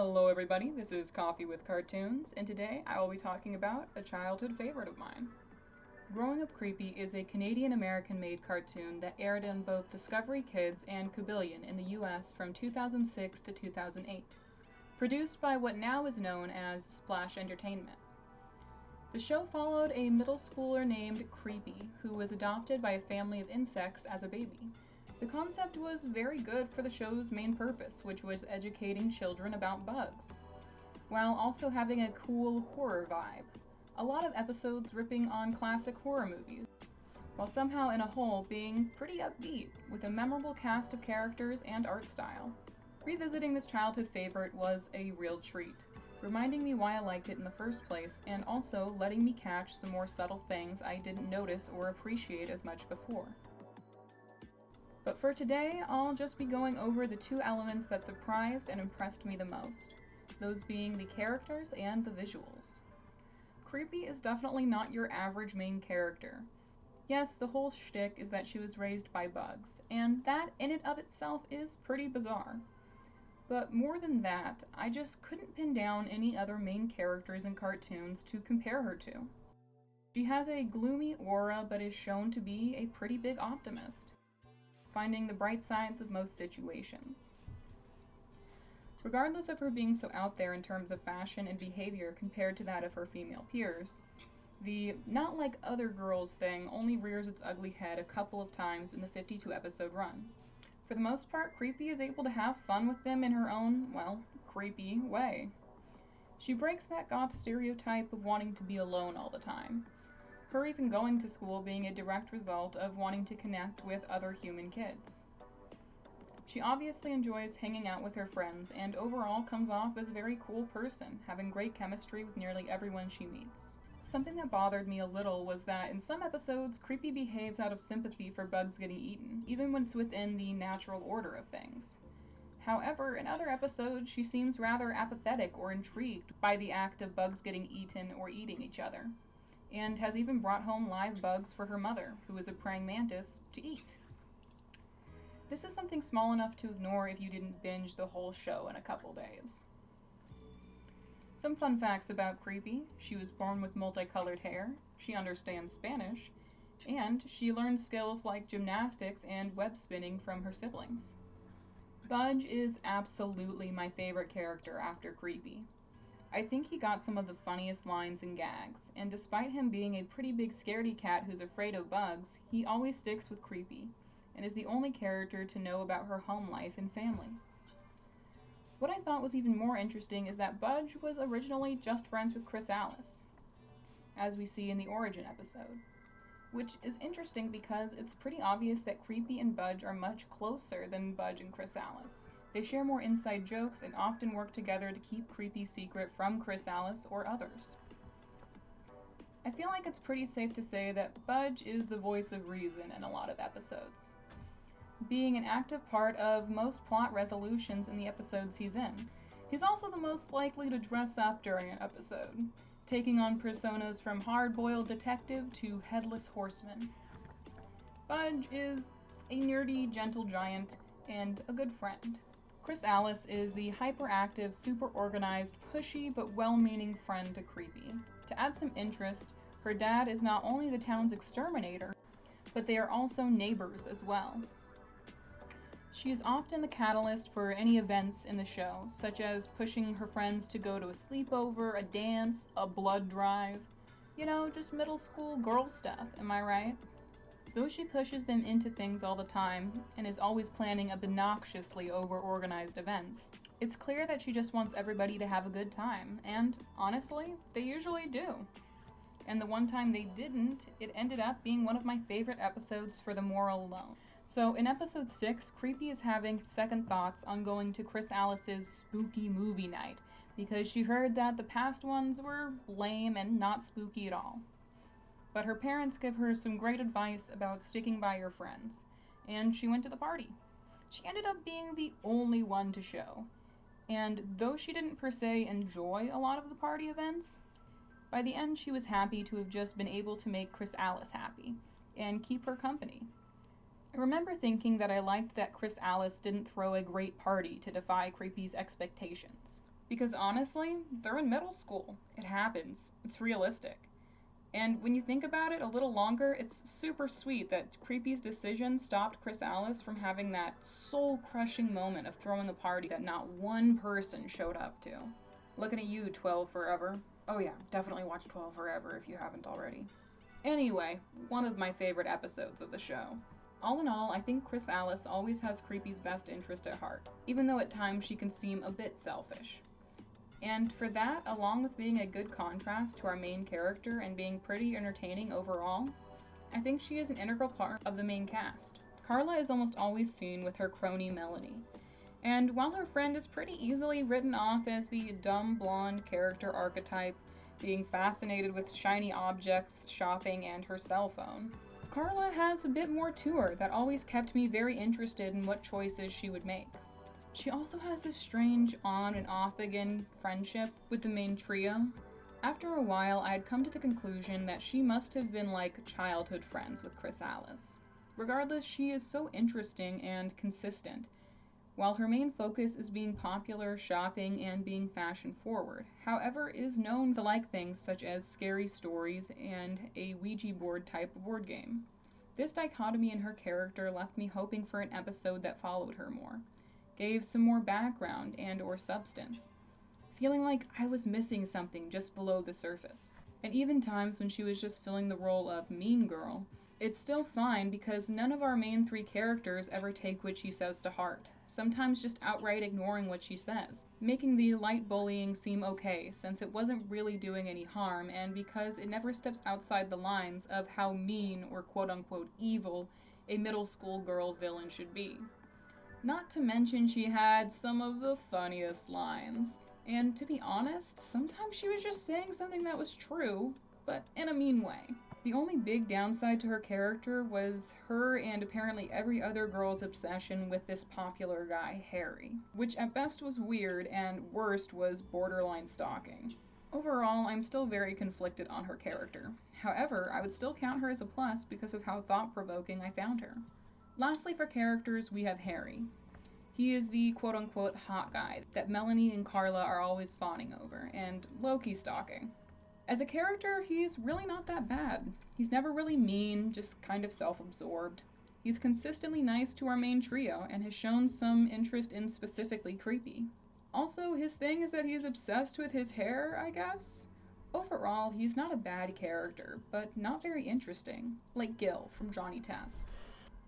Hello everybody, this is Coffee with Cartoons, and today I will be talking about a childhood favorite of mine. Growing Up Creepy is a Canadian-American made cartoon that aired on both Discovery Kids and Kabillion in the US from 2006 to 2008, produced by what now is known as Splash Entertainment. The show followed a middle schooler named Creepie, who was adopted by a family of insects as a baby. The concept was very good for the show's main purpose, which was educating children about bugs, while also having a cool horror vibe. A lot of episodes ripping on classic horror movies, while somehow in a whole being pretty upbeat, with a memorable cast of characters and art style. Revisiting this childhood favorite was a real treat, reminding me why I liked it in the first place, and also letting me catch some more subtle things I didn't notice or appreciate as much before. But for today, I'll just be going over the two elements that surprised and impressed me the most, those being the characters and the visuals. Creepie is definitely not your average main character. Yes, the whole shtick is that she was raised by bugs, and that in and of itself is pretty bizarre. But more than that, I just couldn't pin down any other main characters in cartoons to compare her to. She has a gloomy aura but is shown to be a pretty big optimist, finding the bright sides of most situations. Regardless of her being so out there in terms of fashion and behavior compared to that of her female peers, the not like other girls thing only rears its ugly head a couple of times in the 52 episode run. For the most part, Creepie is able to have fun with them in her own, well, creepy way. She breaks that goth stereotype of wanting to be alone all the time, her even going to school being a direct result of wanting to connect with other human kids. She obviously enjoys hanging out with her friends and overall comes off as a very cool person, having great chemistry with nearly everyone she meets. Something that bothered me a little was that in some episodes, Creepie behaves out of sympathy for bugs getting eaten, even when it's within the natural order of things. However, in other episodes, she seems rather apathetic or intrigued by the act of bugs getting eaten or eating each other, and has even brought home live bugs for her mother, who is a praying mantis, to eat. This is something small enough to ignore if you didn't binge the whole show in a couple days. Some fun facts about Creepie: she was born with multicolored hair, she understands Spanish, and she learned skills like gymnastics and web spinning from her siblings. Budge is absolutely my favorite character after Creepie. I think he got some of the funniest lines and gags, and despite him being a pretty big scaredy cat who's afraid of bugs, he always sticks with Creepie, and is the only character to know about her home life and family. What I thought was even more interesting is that Budge was originally just friends with Chrysalis, as we see in the Origin episode, which is interesting because it's pretty obvious that Creepie and Budge are much closer than Budge and Chrysalis. They share more inside jokes and often work together to keep Creepie's secret from Chrysalis or others. I feel like it's pretty safe to say that Budge is the voice of reason in a lot of episodes, being an active part of most plot resolutions in the episodes he's in. He's also the most likely to dress up during an episode, taking on personas from hard-boiled detective to headless horseman. Budge is a nerdy, gentle giant and a good friend. Chrysalis is the hyperactive, super organized, pushy, but well-meaning friend to Creepie. To add some interest, her dad is not only the town's exterminator, but they are also neighbors as well. She is often the catalyst for any events in the show, such as pushing her friends to go to a sleepover, a dance, a blood drive. You know, just middle school girl stuff, am I right? Though she pushes them into things all the time, and is always planning obnoxiously over-organized events, it's clear that she just wants everybody to have a good time, and, honestly, they usually do. And the one time they didn't, it ended up being one of my favorite episodes for the moral alone. So, in episode 6, Creepie is having second thoughts on going to Chrysalis' spooky movie night, because she heard that the past ones were lame and not spooky at all. But her parents give her some great advice about sticking by your friends, and she went to the party. She ended up being the only one to show, and though she didn't per se enjoy a lot of the party events, by the end she was happy to have just been able to make Chrysalis happy, and keep her company. I remember thinking that I liked that Chrysalis didn't throw a great party to defy Creepie's expectations. Because honestly, they're in middle school. It happens. It's realistic. And when you think about it a little longer, it's super sweet that Creepie's decision stopped Chrysalis from having that soul-crushing moment of throwing a party that not one person showed up to. Looking at you, 12 Forever. Oh yeah, definitely watch 12 Forever if you haven't already. Anyway, one of my favorite episodes of the show. All in all, I think Chrysalis always has Creepie's best interest at heart, even though at times she can seem a bit selfish. And for that, along with being a good contrast to our main character and being pretty entertaining overall, I think she is an integral part of the main cast. Carla is almost always seen with her crony Melanie, and while her friend is pretty easily written off as the dumb blonde character archetype, being fascinated with shiny objects, shopping, and her cell phone, Carla has a bit more to her that always kept me very interested in what choices she would make. She also has this strange on and off again friendship with the main trio. After a while, I had come to the conclusion that she must have been like childhood friends with Chrysalis. Regardless, she is so interesting and consistent, while her main focus is being popular, shopping, and being fashion forward. However, is known to like things such as scary stories and a Ouija board type board game. This dichotomy in her character left me hoping for an episode that followed her more, gave some more background and or substance, feeling like I was missing something just below the surface. And even times when she was just filling the role of mean girl, it's still fine because none of our main three characters ever take what she says to heart, sometimes just outright ignoring what she says, making the light bullying seem okay since it wasn't really doing any harm and because it never steps outside the lines of how mean or quote-unquote evil a middle school girl villain should be. Not to mention she had some of the funniest lines. And to be honest, sometimes she was just saying something that was true, but in a mean way. The only big downside to her character was her and apparently every other girl's obsession with this popular guy, Harry, which at best was weird and worst was borderline stalking. Overall, I'm still very conflicted on her character. However, I would still count her as a plus because of how thought-provoking I found her. Lastly, for characters, we have Harry. He is the quote-unquote hot guy that Melanie and Carla are always fawning over, and low-key stalking. As a character, he's really not that bad. He's never really mean, just kind of self-absorbed. He's consistently nice to our main trio, and has shown some interest in specifically Creepie. Also, his thing is that he's obsessed with his hair, I guess? Overall, he's not a bad character, but not very interesting, like Gil from Johnny Test.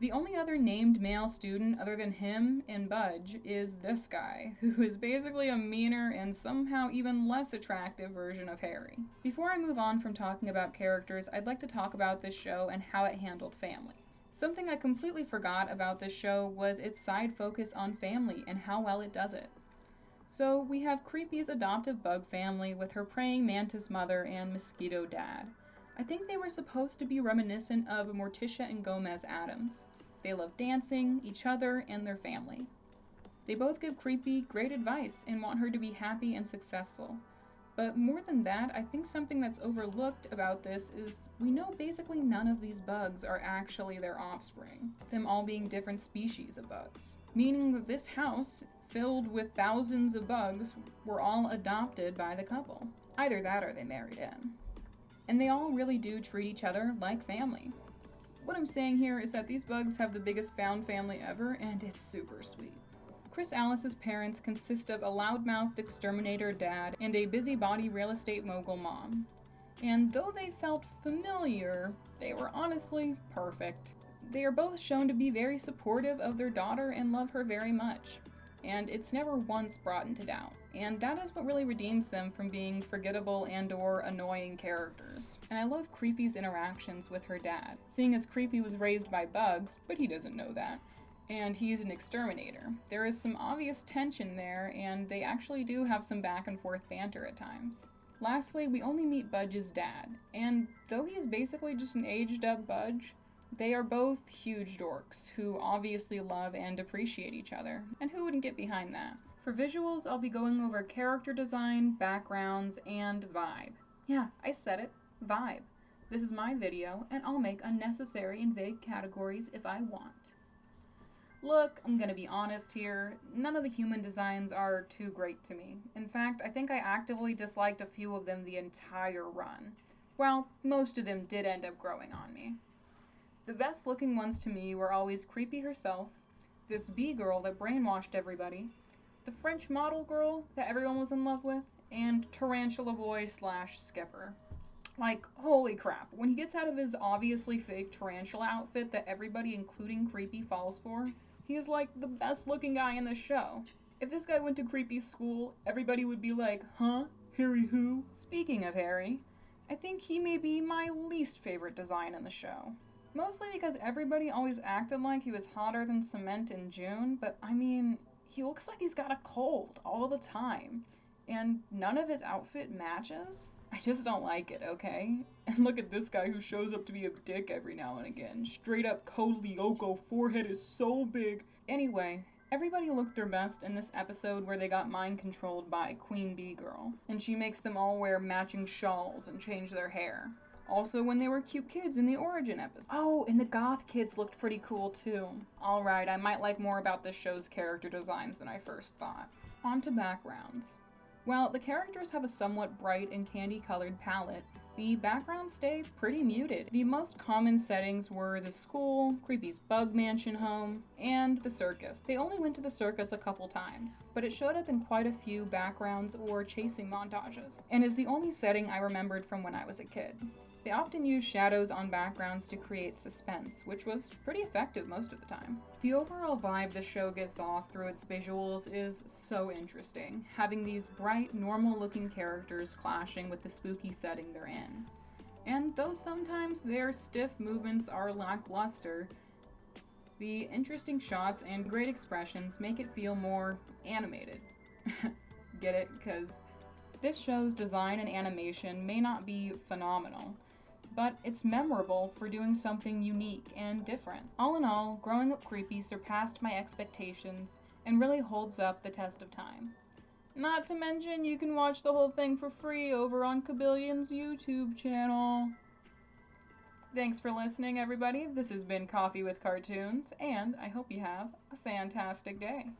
The only other named male student other than him and Budge is this guy, who is basically a meaner and somehow even less attractive version of Harry. Before I move on from talking about characters, I'd like to talk about this show and how it handled family. Something I completely forgot about this show was its side focus on family and how well it does it. So we have Creepie's adoptive bug family with her praying mantis mother and mosquito dad. I think they were supposed to be reminiscent of Morticia and Gomez Addams. They love dancing, each other, and their family. They both give Creepie great advice and want her to be happy and successful. But more than that, I think something that's overlooked about this is we know basically none of these bugs are actually their offspring, them all being different species of bugs. Meaning that this house, filled with thousands of bugs, were all adopted by the couple. Either that or they married in. And they all really do treat each other like family. What I'm saying here is that these bugs have the biggest found family ever, and it's super sweet. Chrysalis' parents consist of a loudmouthed exterminator dad and a busybody real estate mogul mom. And though they felt familiar, they were honestly perfect. They are both shown to be very supportive of their daughter and love her very much. And it's never once brought into doubt. And that is what really redeems them from being forgettable and or annoying characters. And I love Creepie's interactions with her dad, seeing as Creepie was raised by bugs, but he doesn't know that, and he's an exterminator. There is some obvious tension there, and they actually do have some back and forth banter at times. Lastly, we only meet Budge's dad, and though he is basically just an aged up Budge, they are both huge dorks who obviously love and appreciate each other, and who wouldn't get behind that? For visuals, I'll be going over character design, backgrounds, and vibe. Yeah, I said it, vibe. This is my video, and I'll make unnecessary and vague categories if I want. Look, I'm gonna be honest here, none of the human designs are too great to me. In fact, I think I actively disliked a few of them the entire run. Well, most of them did end up growing on me. The best looking ones to me were always Creepie herself, this bee girl that brainwashed everybody, the French model girl that everyone was in love with, and Tarantula Boy / Skipper. Like, holy crap, when he gets out of his obviously fake tarantula outfit that everybody, including Creepie, falls for, he is like the best looking guy in the show. If this guy went to Creepie's school, everybody would be like, huh? Harry who? Speaking of Harry, I think he may be my least favorite design in the show. Mostly because everybody always acted like he was hotter than cement in June, but I mean, he looks like he's got a cold all the time. And none of his outfit matches? I just don't like it, okay? And look at this guy who shows up to be a dick every now and again. Straight up Code Lyoko, forehead is so big. Anyway, everybody looked their best in this episode where they got mind controlled by Queen Bee Girl. And she makes them all wear matching shawls and change their hair. Also when they were cute kids in the Origin episode. Oh, and the goth kids looked pretty cool too. Alright, I might like more about this show's character designs than I first thought. On to backgrounds. While the characters have a somewhat bright and candy-colored palette, the backgrounds stay pretty muted. The most common settings were the school, Creepie's bug mansion home, and the circus. They only went to the circus a couple times, but it showed up in quite a few backgrounds or chasing montages, and is the only setting I remembered from when I was a kid. They often use shadows on backgrounds to create suspense, which was pretty effective most of the time. The overall vibe the show gives off through its visuals is so interesting, having these bright, normal-looking characters clashing with the spooky setting they're in. And though sometimes their stiff movements are lackluster, the interesting shots and great expressions make it feel more animated. Get it? 'Cause this show's design and animation may not be phenomenal, but it's memorable for doing something unique and different. All in all, Growing Up Creepy surpassed my expectations and really holds up the test of time. Not to mention, you can watch the whole thing for free over on Kabillion's YouTube channel. Thanks for listening, everybody. This has been Coffee with Cartoons, and I hope you have a fantastic day.